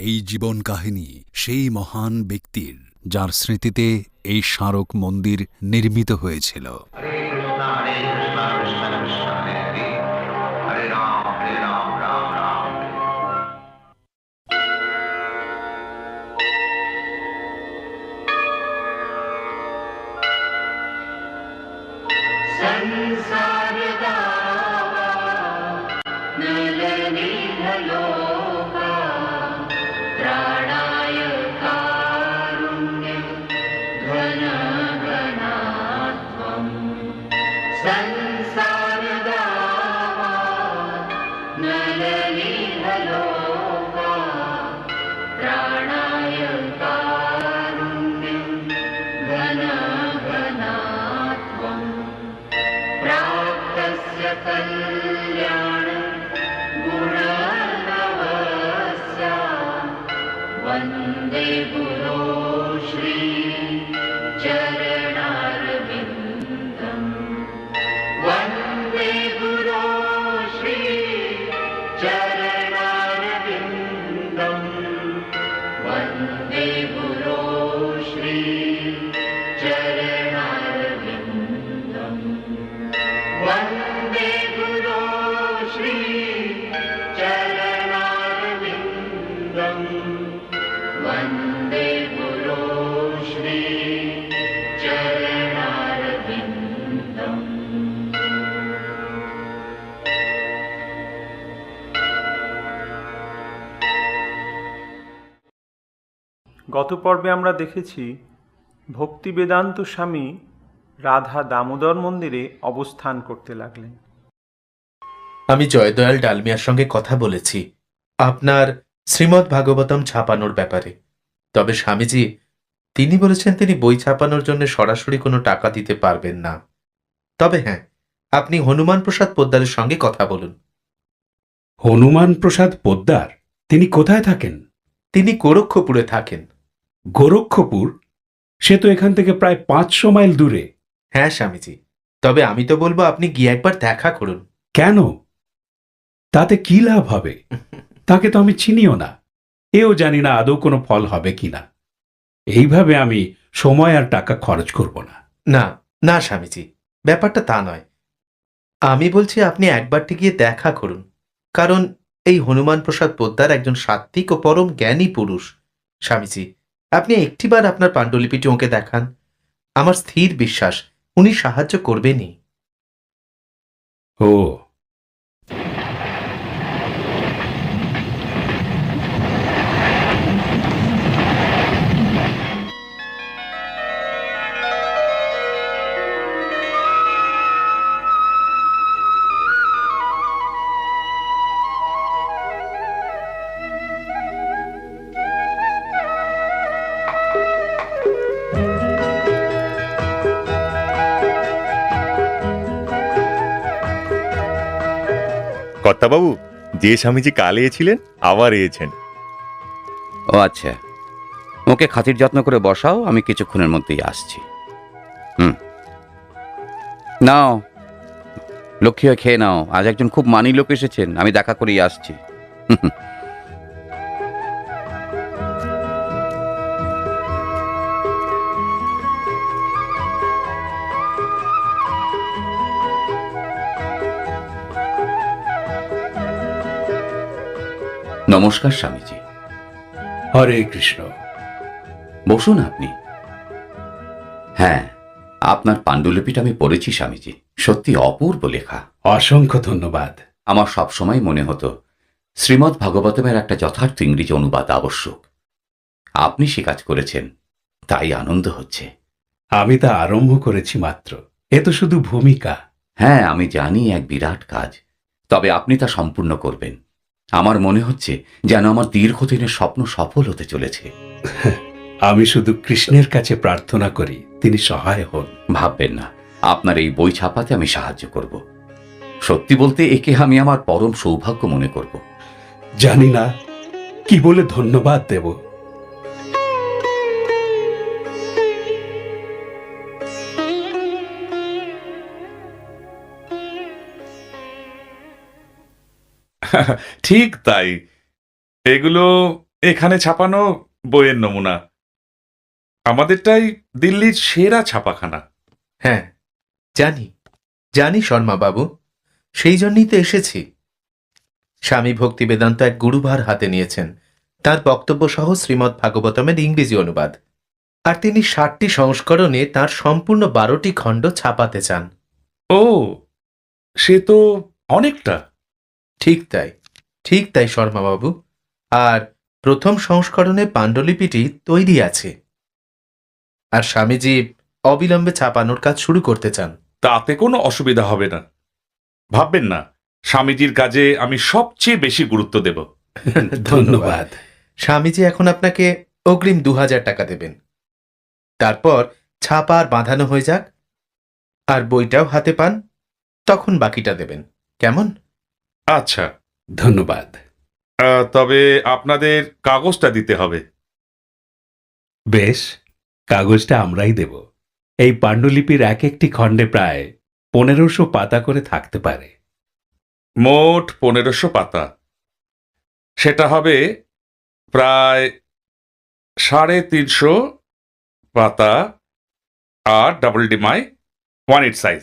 এই জীবন কাহিনী সেই মহান ব্যক্তির, যার স্মৃতিতে এই স্মারক মন্দির নির্মিত হয়েছিল। वन्दे गुरो श्री चरणारविन्दम् वन्दे गुरो श्री चरणारविन्दम् वन्दे गुरो श्री चरणारविन्दम् वन्दे गुरो श्री चरणारविन्दम् वन्दे गुरो श्री चरणारविन्दम्। গত পর্বে আমরা দেখেছি ভক্তি বেদান্ত স্বামী রাধা দামোদর মন্দিরে অবস্থান করতে লাগলেন। আমি জয়দয়াল ডালমিয়ার সঙ্গে কথা বলেছি আপনার শ্রীমদ্ ভাগবতম ছাপানোর ব্যাপারে। তবে স্বামীজি তিনি বলেছেন তিনি বই ছাপানোর জন্য সরাসরি কোনো টাকা দিতে পারবেন না। তবে হ্যাঁ, আপনি হনুমান প্রসাদ পোদ্দারের সঙ্গে কথা বলুন। হনুমান প্রসাদ পোদ্দার? তিনি কোথায় থাকেন? তিনি গোরক্ষপুরে থাকেন। গোরক্ষপুর? সে তো এখান থেকে প্রায় 500 মাইল দূরে। হ্যাঁ স্বামীজি, তবে আমি তো বলবো আপনি গিয়ে একবার দেখা করুন। কেন? তাতে কি লাভ হবে? তাকে তো আমি চিনিও না, এও জানি না আদৌ কোনো ফল হবে কিনা। এইভাবে আমি সময় আর টাকা খরচ করব না। না না স্বামীজি, ব্যাপারটা তা নয়। আমি বলছি আপনি একবারটি গিয়ে দেখা করুন, কারণ এই হনুমান প্রসাদ পোদ্দার একজন সাত্বিক ও পরম জ্ঞানী পুরুষ। স্বামীজি, আপনি একটিবার আপনার পাণ্ডুলিপিটি ওকে দেখান। আমার স্থির বিশ্বাস উনি সাহায্য করবেনই। ও, কর্তাবাবু, যে স্বামীজি কাল এসেছিলেন আবার এসেছেন। ও আচ্ছা, ওকে খাতির যত্ন করে বসাও, আমি কিছুক্ষণের মধ্যেই আসছি। নাও লক্ষ্মী হয়ে খেয়ে নাও, আজ একজন খুব মানি লোক এসেছেন, আমি দেখা করেই আসছি। নমস্কার স্বামীজি। হরে কৃষ্ণ। বসুন আপনি। হ্যাঁ, আপনার পাণ্ডুলিপিটা আমি পড়েছি স্বামীজি, সত্যি অপূর্ব লেখা। অসংখ্য ধন্যবাদ। আমার সবসময় মনে হতো শ্রীমদ্ ভাগবতমের একটা যথার্থ ইংরেজি অনুবাদ আবশ্যক। আপনি সে কাজ করেছেন, তাই আনন্দ হচ্ছে। আমি তা আরম্ভ করেছি মাত্র, এ তো শুধু ভূমিকা। হ্যাঁ, আমি জানি এক বিরাট কাজ, তবে আপনি তা সম্পূর্ণ করবেন। আমার মনে হচ্ছে যেন আমার দীর্ঘদিনের স্বপ্ন সফল হতে চলেছে। আমি শুধু কৃষ্ণের কাছে প্রার্থনা করি তিনি সহায় হন। ভাববেন না, আপনার এই বই ছাপাতে আমি সাহায্য করব। সত্যি বলতে একে আমি আমার পরম সৌভাগ্য মনে করব। জানি না কি বলে ধন্যবাদ দেব। ঠিক তাই, এগুলো এখানে ছাপানো বইয়ের নমুনা। আমাদেরটাই দিল্লির সেরা ছাপাখানা। হ্যাঁ, জানি জানি শর্মা বাবু, সেই জন্যই তো এসেছি। স্বামী ভক্তি বেদান্ত এক গুরুভার হাতে নিয়েছেন, তার বক্তব্য সহ শ্রীমদ্ ভাগবতমের ইংরেজি অনুবাদ, আর তিনি 60টি সংস্করণে তার সম্পূর্ণ 12টি খণ্ড ছাপাতে চান। ও, সে তো অনেকটা। ঠিক তাই শর্মা বাবু। আর প্রথম সংস্করণে পাণ্ডুলিপিটি তৈরি আছে, আর স্বামীজি অবিলম্বে ছাপানোর কাজ শুরু করতে চান। তাতে কোনো অসুবিধা হবে না। ভাববেন না, স্বামীজির কাজে আমি সবচেয়ে বেশি গুরুত্ব দেব। ধন্যবাদ। স্বামীজি এখন আপনাকে অগ্রিম 2000 টাকা দেবেন, তারপর ছাপা আর বাঁধানো হয়ে যাক, আর বইটাও হাতে পান, তখন বাকিটা দেবেন, কেমন? আচ্ছা, ধন্যবাদ। তবে আপনাদের কাগজটা দিতে হবে। বেশ, কাগজটা আমরাই দেব। এই পাণ্ডুলিপির এক একটি খণ্ডে প্রায় 1500 পাতা করে থাকতে পারে। মোট 1500 পাতা। সেটা হবে প্রায় 350 পাতা, আর ডাবল ডিমাই 1/8 সাইজ।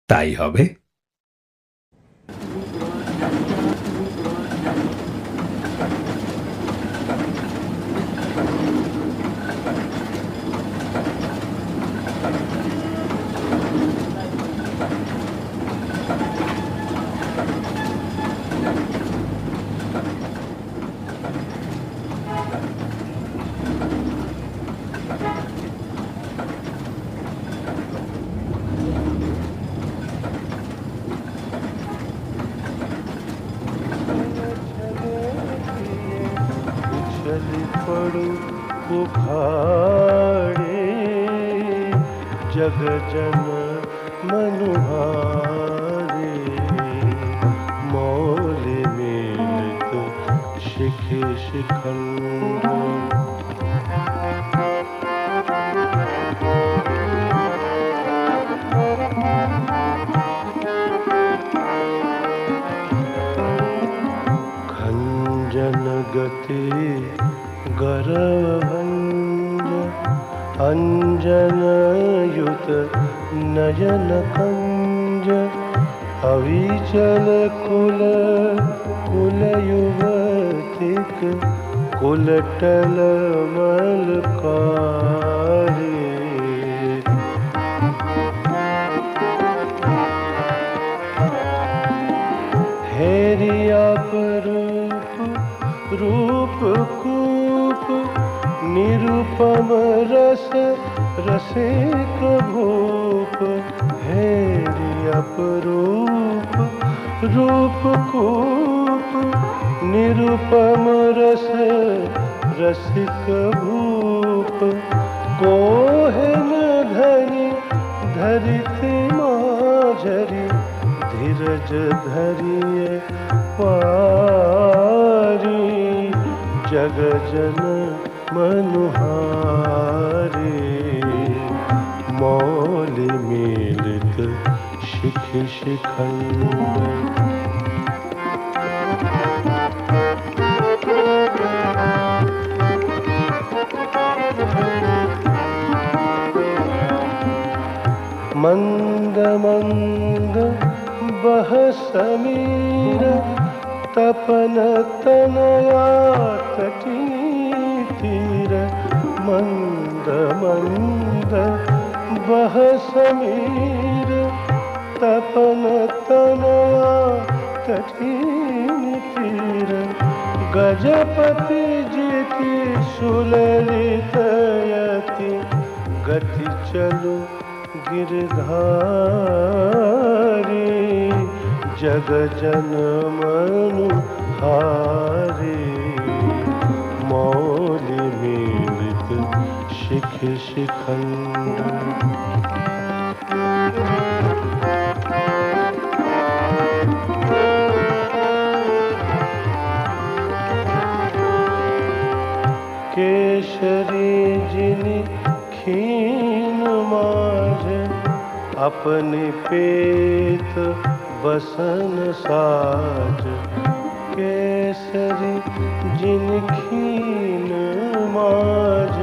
তাই হবে। जग जन मनुहारे मौल मिलत शिख शिखंड खंजन गति गरभंज अंजन युत नयन कंज अविचल कुल कुल युवतिक कुलटल मलकारी हेरिया रूप रूप कूप निरुपम रस रसिक भूप हेरिया रूप रूप कूप निरुपम रस रसिक भूप कोहन धरि धरिति माझरी धीरज धरिए पारी जग जन मनुहारी मौल मिलत शिख शिखंड मंद मंद बह समीर तपन तनया तटी तीर मंद मंद बह समीर तपन तनया तटी तीर गजपति जी की सुललित यति गति चलो गिरधारी जग जन मनुहारी मौल मिलत शिख शिखंड केशरी जिनि खीन माज अपने पेत बसन साज केसरी जिन खीन माज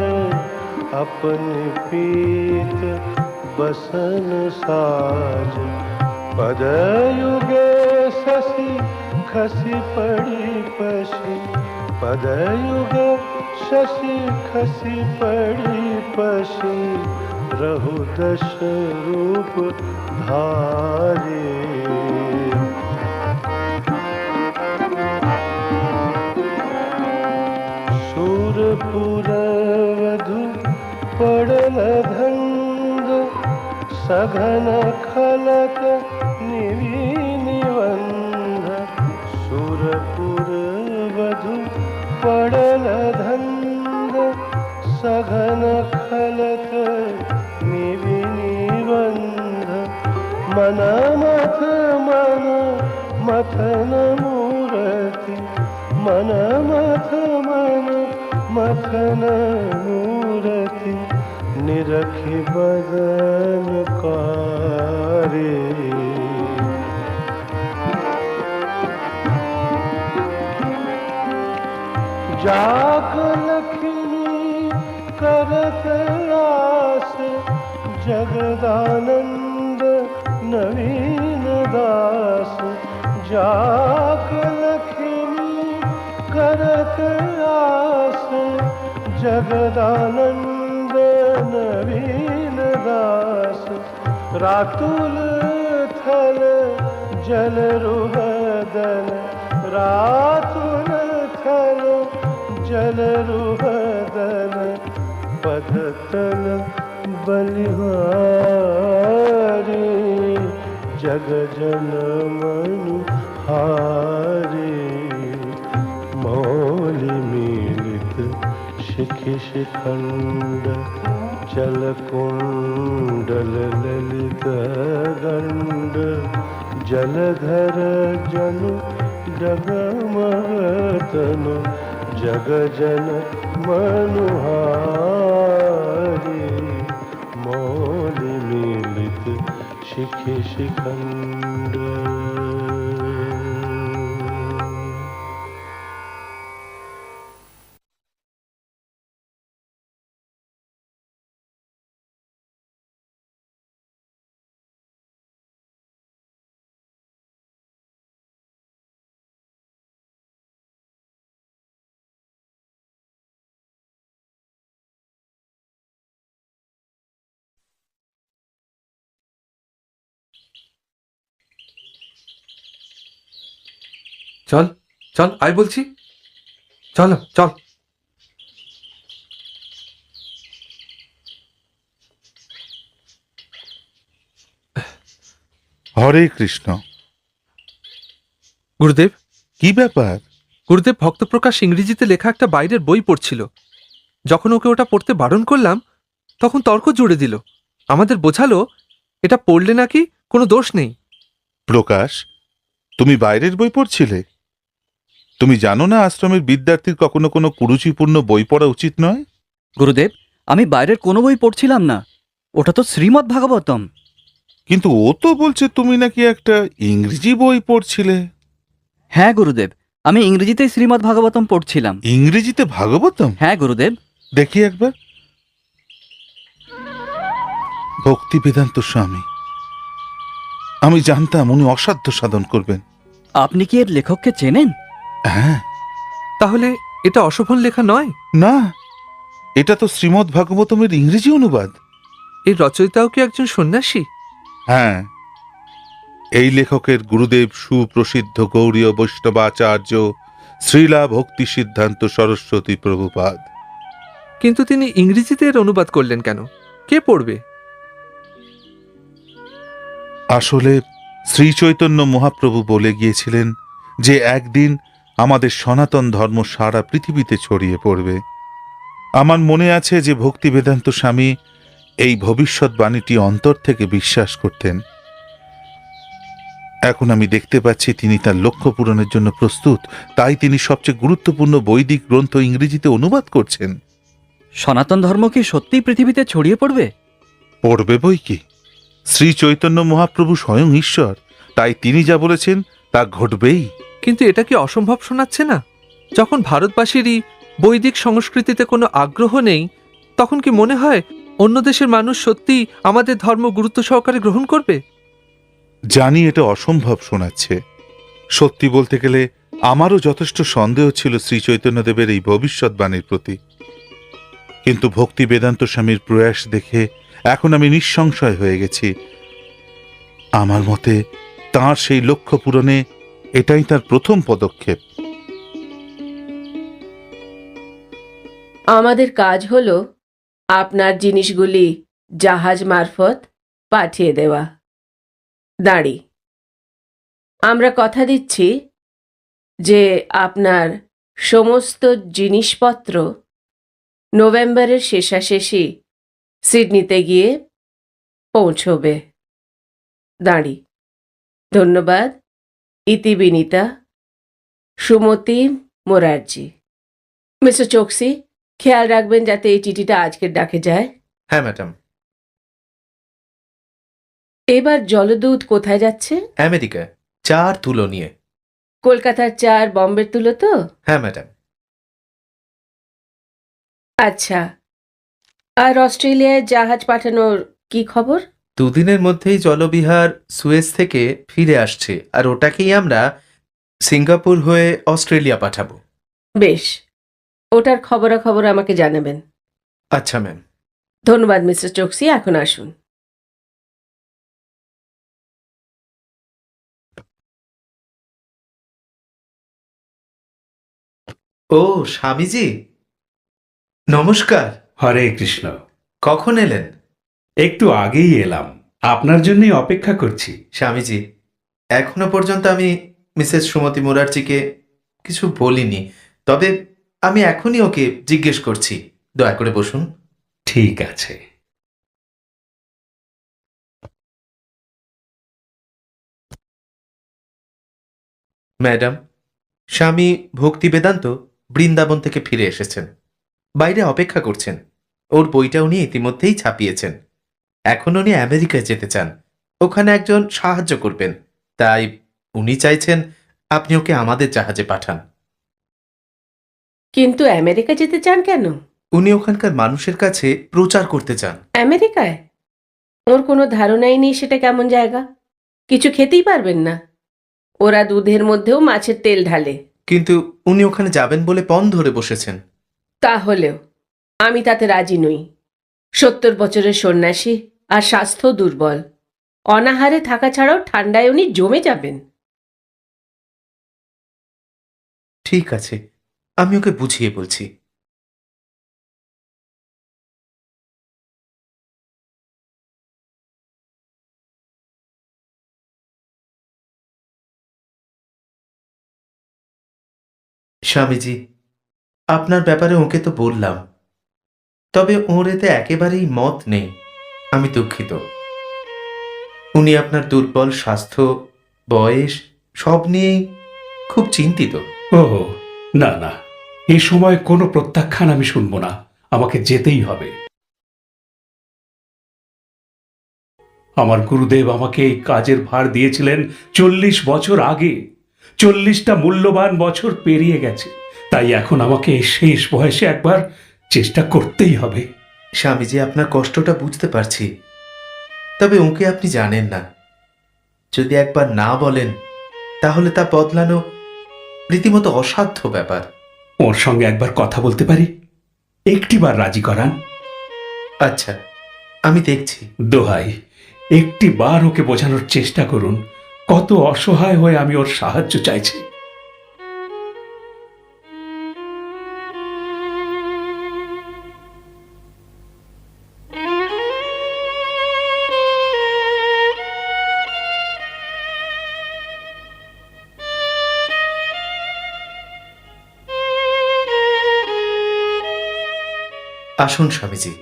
अपन पीत बसन साज पदयुगे शशि खसी पड़ी पशी पदयुगे शशि खसी पड़ी पशी रहु दश रूप धारे सूरपुर वधु पड़ल धंग सघन खलक निवि निबंध सूरपुर वधु पड़ल धंग सघन खलक निवि निबंध मन मथ मन मथन मूरति मन मथ मन मथन मूरति निरखि बदन कारे जाक लक्ष्मी करत आस जगदानंद नवीन दास जाक लक्ष्मी करत आस जगदानंद नवीन दास रातुल थल जल रुहदन रातुल थल जल रुहदन पदतल बलिहारी जग जन मनु हारे मौलि मिलित शिखि शिखंड जल कुंडल ललित गंड जलधर जनु जगमतनु जग जन मनुहारी मौलि मिलित शिखि शिखंड চল চল আয় বলছি, চলো চল। হরে কৃষ্ণ। গুরুদেব, কি ব্যাপার? গুরুদেব ভক্তপ্রকাশ ইংরেজিতে লেখা একটা বাইরের বই পড়ছিল। যখন ওকে ওটা পড়তে বারণ করলাম তখন তর্ক জুড়ে দিল। আমাদের বোঝালো এটা পড়লে নাকি কোনো দোষ নেই। প্রকাশ, তুমি বাইরের বই পড়ছিলে? তুমি জানো না আশ্রমের বিদ্যার্থীর কখনো কোনো কুরুচিপূর্ণ বই পড়া উচিত নয়? গুরুদেব, আমি বাইরের কোনো বই পড়ছিলাম না, ওটা তো শ্রীমদ্ ভাগবতম। কিন্তু ও তো বলছে তুমি নাকি একটা ইংরেজি বই পড়ছিলে। হ্যাঁ গুরুদেব, আমি ইংরেজিতেই শ্রীমদ্ ভাগবতম পড়ছিলাম। ইংরেজিতে ভাগবতম? হ্যাঁ গুরুদেব। দেখি একবার। ভক্তি বেদান্ত স্বামী, আমি জানতাম উনি অসাধ্য সাধন করবেন। আপনি কি এর লেখককে চেনেন? হ্যাঁ। তাহলে এটা অশোভন লেখা নয়? না, এটা তো শ্রীমদ্ ভাগবতমের ইংরেজি অনুবাদ। এই রচয়িতাও কি একজন সন্ন্যাসী? হ্যাঁ, এই লেখকের গুরুদেব সুপ্রসিদ্ধ গৌড়ীয় বৈষ্ণবাচার্য শ্রীলা ভক্তি সিদ্ধান্ত সরস্বতী প্রভুপাদ। কিন্তু তিনি ইংরেজিতে এর অনুবাদ করলেন কেন? কে পড়বে? আসলে শ্রী চৈতন্য মহাপ্রভু বলে গিয়েছিলেন যে একদিন আমাদের সনাতন ধর্ম সারা পৃথিবীতে ছড়িয়ে পড়বে। আমার মনে আছে যে ভক্তি বেদান্ত স্বামী এই ভবিষ্যৎবাণীটি অন্তর থেকে বিশ্বাস করতেন। এখন আমি দেখতে পাচ্ছি তিনি তার লক্ষ্য পূরণের জন্য প্রস্তুত, তাই তিনি সবচেয়ে গুরুত্বপূর্ণ বৈদিক গ্রন্থ ইংরেজিতে অনুবাদ করছেন। সনাতন ধর্ম কি সত্যিই পৃথিবীতে ছড়িয়ে পড়বে? পড়বে বই কি। শ্রী চৈতন্য মহাপ্রভু স্বয়ং ঈশ্বর, তাই তিনি যা বলেছেন তা ঘটবেই। কিন্তু এটা কি অসম্ভব শোনাচ্ছে না? যখন ভারতবাসীরই বৈদিক সংস্কৃতিতে কোনো আগ্রহ নেই, তখন কি মনে হয় অন্য দেশের মানুষ সত্যি আমাদের ধর্ম গুরুত্ব সহকারে গ্রহণ করবে? জানি এটা অসম্ভব শোনাচ্ছে। সত্যি বলতে গেলে আমারও যথেষ্ট সন্দেহ ছিল শ্রী চৈতন্যদেবের এই ভবিষ্যৎবাণীর প্রতি, কিন্তু ভক্তি বেদান্ত স্বামীর প্রয়াস দেখে এখন আমি নিঃসংশয় হয়ে গেছি। আমার মতে তাঁর সেই লক্ষ্য পূরণে এটাই তার প্রথম পদক্ষেপ। আমাদের কাজ হলো আপনার জিনিসগুলি জাহাজ মারফত পাঠিয়ে দেওয়া। দাঁড়ি, আমরা কথা দিচ্ছি যে আপনার সমস্ত জিনিসপত্র নভেম্বরের শেষাশেষি সিডনিতে গিয়ে পৌঁছবে। দাঁড়ি, ধন্যবাদ। ইতি বিনীতা, সুমতি মোরারজি। মিস্টার চোকসি, খেয়াল রাখবেন যাতে এই চিঠিটা আজকের ডাকে যায়। হ্যাঁ ম্যাডাম। এবার জলদূত কোথায় যাচ্ছে? আমেরিকা 4 তুলো নিয়ে। কলকাতার 4 বম্বের তুলো তো? হ্যাঁ ম্যাডাম। আচ্ছা, আর অস্ট্রেলিয়ায় জাহাজ পাঠানোর কি খবর? 2 দিনের মধ্যেই জলবিহার সুয়েজ থেকে ফিরে আসছে, আর ওটাকেই আমরা সিঙ্গাপুর হয়ে অস্ট্রেলিয়া পাঠাবো। বেশ, ওটার খবরাখবর আমাকে জানাবেন। আচ্ছা ম্যাম। ধন্যবাদ মিস্টার চোকসি, এখন আসুন। ও স্বামীজি, নমস্কার। হরে কৃষ্ণ। কখন এলেন? একটু আগেই এলাম, আপনার জন্যই অপেক্ষা করছি। স্বামীজি, এখনো পর্যন্ত আমি মিসেস সুমতি মুরারজিকে কিছু বলিনি, তবে আমি এখনই ওকে জিজ্ঞেস করছি। দয়া করে বসুন। ঠিক আছে। ম্যাডাম, স্বামী ভক্তি বেদান্ত বৃন্দাবন থেকে ফিরে এসেছেন, বাইরে অপেক্ষা করছেন। ওর বইটা উনি ইতিমধ্যেই ছাপিয়েছেন। এখন উনি আমেরিকায় যেতে চান, ওখানে একজন সাহায্য করবেন, তাই উনি চাইছেন আপনি ওকে আমাদের জাহাজে পাঠান। কিন্তু আমেরিকা যেতে চান কেন? উনি ওখানকার মানুষের কাছে প্রচার করতে চান। আমেরিকায়? ওর কোনো ধারণাই নেই সেটা কেমন জায়গা। কিছু খেতেই পারবেন না। ওরা দুধের মধ্যেও মাছের তেল ঢালে। কিন্তু উনি ওখানে যাবেন বলে পণ ধরে বসেছেন। তাহলেও আমি তাতে রাজি নই। 70 বছরের সন্ন্যাসী, আর স্বাস্থ্য দুর্বল। অনাহারে থাকা ছাড়াও ঠান্ডায় উনি জমে যাবেন। ঠিক আছে, আমি ওকে বুঝিয়ে বলছি। স্বামীজি, আপনার ব্যাপারে ওকে তো বললাম, তবে ওর এতে একেবারেই মত নেই। আমি দুঃখিত। উনি আপনার দুর্বল স্বাস্থ্য, বয়স সব নিয়েই খুব চিন্তিত। ও না না, এ সময় কোনো প্রত্যাখ্যান আমি শুনবো না, আমাকে যেতেই হবে। আমার গুরুদেব আমাকে এই কাজের ভার দিয়েছিলেন 40 বছর আগে। 40টা মূল্যবান বছর পেরিয়ে গেছে, তাই এখন আমাকে এই শেষ বয়সে একবার চেষ্টা করতেই হবে। স্বামীজি, আপনার কষ্টটা বুঝতে পারছি, তবে ওকে আপনি জানেন না। যদি একবার না বলেন তাহলে তা বদলানো রীতিমতো অসাধ্য ব্যাপার। ওর সঙ্গে একবার কথা বলতে পারি? একটিবার রাজি করান। আচ্ছা, আমি দেখছি। দোহাই, একটিবার ওকে বোঝানোর চেষ্টা করুন কত অসহায় হয়ে আমি ওর সাহায্য চাইছি। আসুন স্বামীজি।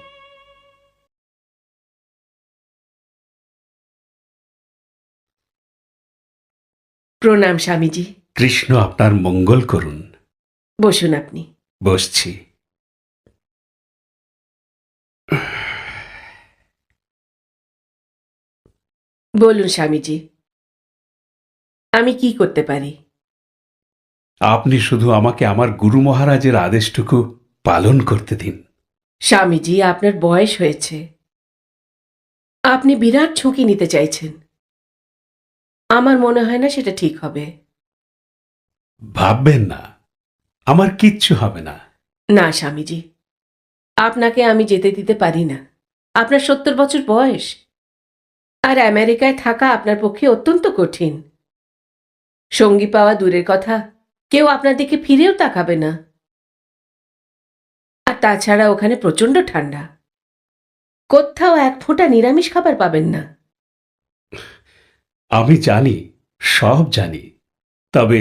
প্রণাম স্বামীজি। কৃষ্ণ আপনার মঙ্গল করুন। বসুন আপনি। বসছি। বলুন স্বামীজি, আমি কি করতে পারি? আপনি শুধু আমাকে আমার গুরু মহারাজের আদেশটুকু পালন করতে দিন। স্বামীজি, আপনার বয়স হয়েছে, আপনি বিরাট ঝুঁকি নিতে চাইছেন। আমার মনে হয় না সেটা ঠিক হবে। ভাববেন না, আমার কিচ্ছু হবে না। না স্বামীজি, আপনাকে আমি যেতে দিতে পারি না। আপনার 70 বছর বয়স, আর আমেরিকায় থাকা আপনার পক্ষে অত্যন্ত কঠিন। সঙ্গী পাওয়া দূরের কথা, কেউ আপনার দিকে ফিরেও তাকাবে না। আর তাছাড়া ওখানে প্রচণ্ড ঠান্ডা, কোথাও এক ফোঁটা নিরামিষ খাবার পাবেন না। আমি জানি, সব জানি, তবে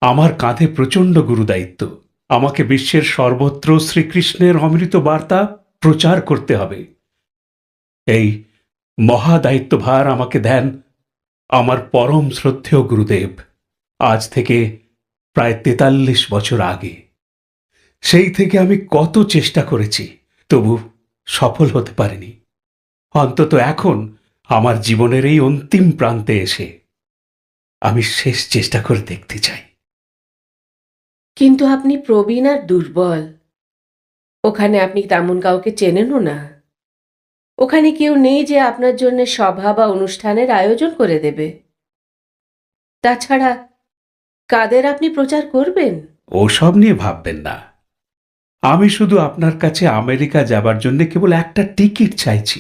আমার কাঁধে প্রচণ্ড গুরুদায়িত্ব। আমাকে বিশ্বের সর্বত্র শ্রীকৃষ্ণের অমৃত বার্তা প্রচার করতে হবে। এই মহাদায়িত্বভার আমাকে দেন আমার পরম শ্রদ্ধেয় গুরুদেব আজ থেকে প্রায় 43 বছর আগে। সেই থেকে আমি কত চেষ্টা করেছি, তবু সফল হতে পারিনি। অন্তত এখন আমার জীবনের এই অন্তিম প্রান্তে এসে আমি শেষ চেষ্টা করে দেখতে চাই। কিন্তু আপনি প্রবীণ আর দুর্বল। ওখানে আপনি তেমন কাউকে চেনেনও না। ওখানে কেউ নেই যে আপনার জন্য সভা বা অনুষ্ঠানের আয়োজন করে দেবে। তাছাড়া কাদের আপনি প্রচার করবেন? ওসব নিয়ে ভাববেন না। আমি শুধু আপনার কাছে আমেরিকা যাবার জন্য কেবল একটা টিকিট চাইছি।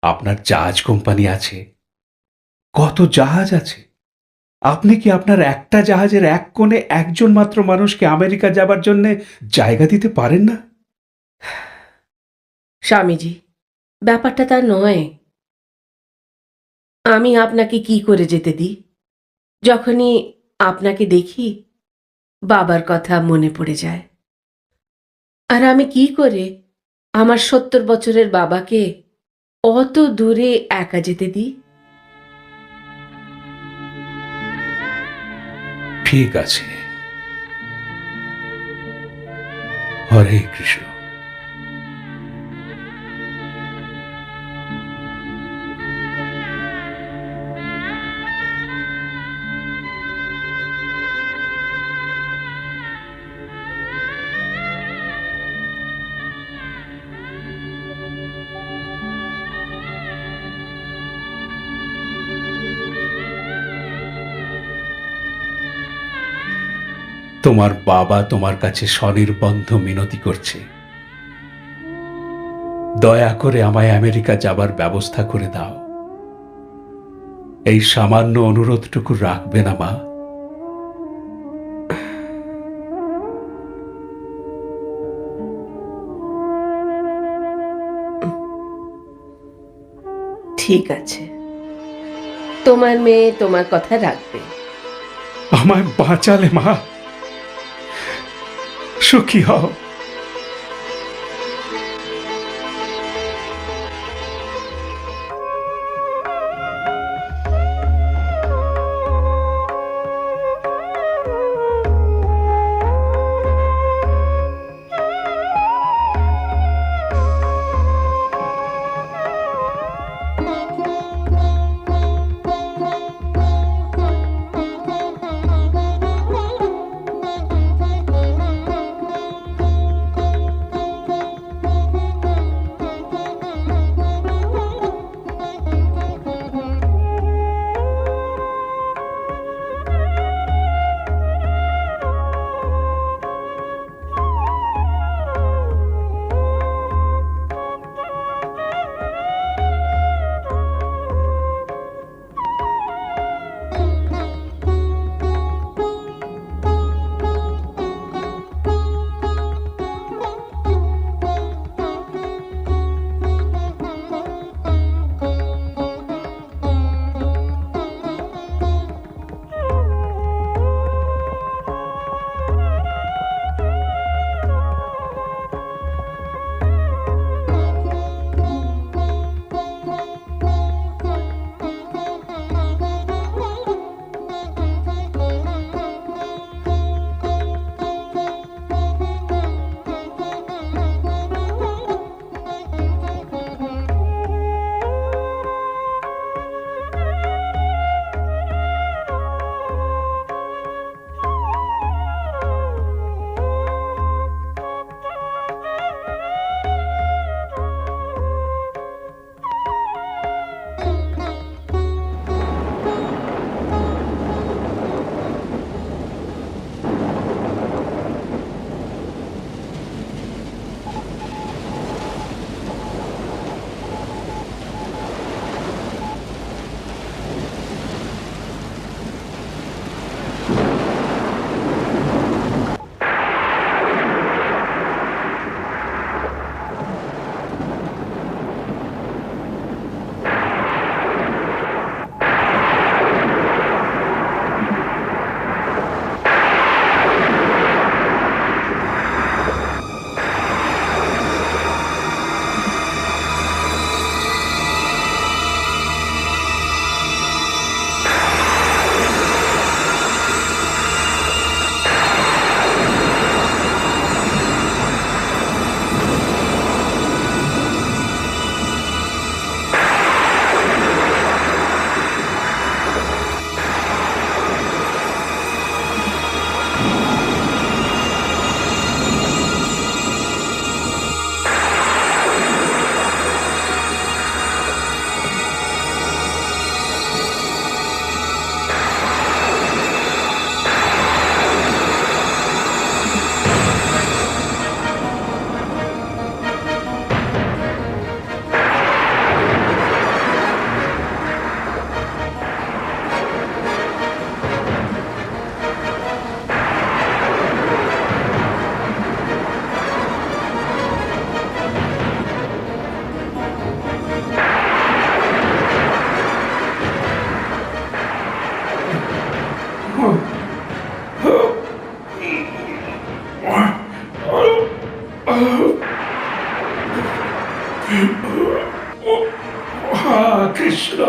আপনার জাহাজ কোম্পানি আছে, কত জাহাজ আছে। আপনি কি আপনার একটা জাহাজের এক কোণে একজন মাত্র মানুষকে আমেরিকা যাবার জন্য জায়গা দিতে পারেন না? স্বামীজি, ব্যাপারটা তা নয়। আমি আপনাকে কি করে যেতে দিই? যখনই আপনাকে দেখি বাবার কথা মনে পড়ে যায়। আর আমি কি করে আমার 70 বছরের বাবাকে অত দূরে একা যেতে দিই? ঠিক আছে, হরে কৃষ্ণ। তোমার বাবা তোমার কাছে স্বনির্বন্ধ মিনতি করছে, দয়া করে আমায় আমেরিকা যাবার ব্যবস্থা করে দাও। এই সামান্য অনুরোধটুকু রাখবে না মা? ঠিক আছে, তোমার মেয়ে তোমার কথা রাখবে। আমায় বাঁচালে মা, সুখী হও। কৃষ্ণ।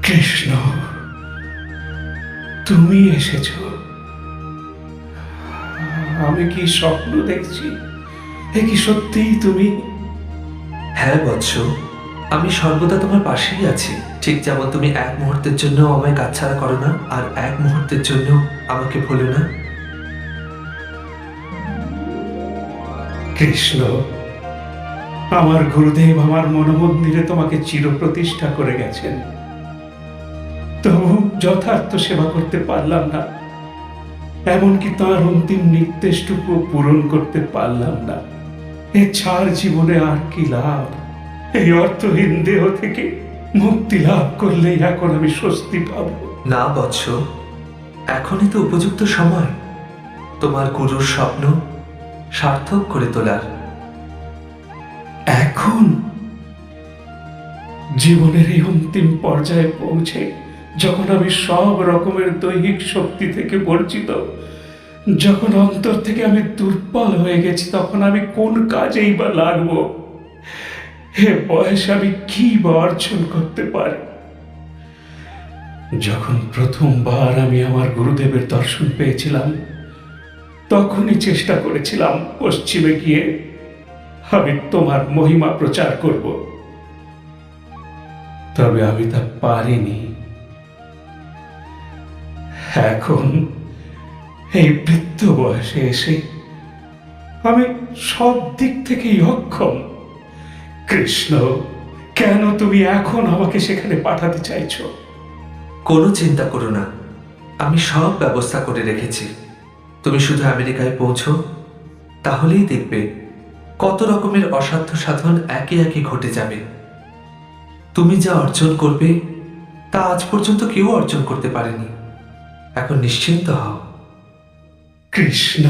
কৃষ্ণ, তুমি এসেছ। আমি কি স্বপ্ন দেখছি? এ কি সত্যিই তুমি? হ্যাঁ বৎস, আমি সর্বদা তোমার পাশেই আছি। ঠিক যেমন তুমি এক মুহূর্তের জন্য আমায় কাছছাড়া করো না, আর এক মুহূর্তের জন্য আমাকে ভুলো না। কৃষ্ণ, আমার গুরুদেব আমার মনোমন্দিরে তোমাকে চিরপ্রতিষ্ঠা করে গেছেন, তবু যথার্থ সেবা করতে পারলাম না, এমনকি তার অন্তিম নির্দেশটুকু পূরণ করতে পারলাম না। এ ছাড় জীবনে আর কি লাভ? এই অর্থহীন দেহ থেকে মুক্তি লাভ করলেই এখন আমি স্বস্তি পাব। না বৎস, এখনই তো উপযুক্ত সময় তোমার গুরুর স্বপ্ন সার্থক করে তোলার। এখন জীবনের এই অন্তিম পর্যায়ে পৌঁছে যখন আমি সব রকমের দৈহিক শক্তি থেকে বঞ্চিত, যখন অন্তর থেকে আমি দুর্বল হয়ে গেছি, তখন আমি কোন কাজেই বা লাগবো? হে বয়সে আমি কি বা অর্জন করতে পারি? যখন প্রথমবার আমি আমার গুরুদেবের দর্শন পেয়েছিলাম, তখনই চেষ্টা করেছিলাম পশ্চিমে গিয়ে আমি তোমার মহিমা প্রচার করব, তবে আমি তা পারিনি। এখন এই বৃদ্ধ বয়সে এসে আমি সব দিক থেকেই অক্ষম। কৃষ্ণ, কেন তুমি এখন আমাকে সেখানে পাঠাতে চাইছো? কোনো চিন্তা করো না, আমি সব ব্যবস্থা করে রেখেছি। তুমি শুধু আমেরিকায় পৌঁছো, তাহলেই দেখবে কত রকমের অসাধ্য সাধন একে একে ঘটে যাবে। তুমি যা অর্জন করবে তা আজ পর্যন্ত কেউ অর্জন করতে পারেনি। এখন নিশ্চিন্ত হও। Krishna,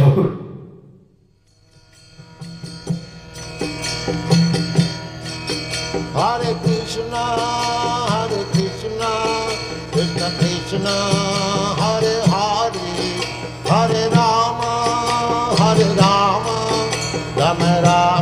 Hare Krishna, Krishna Krishna, Hare Hare, Hare Rama, Rama Rama.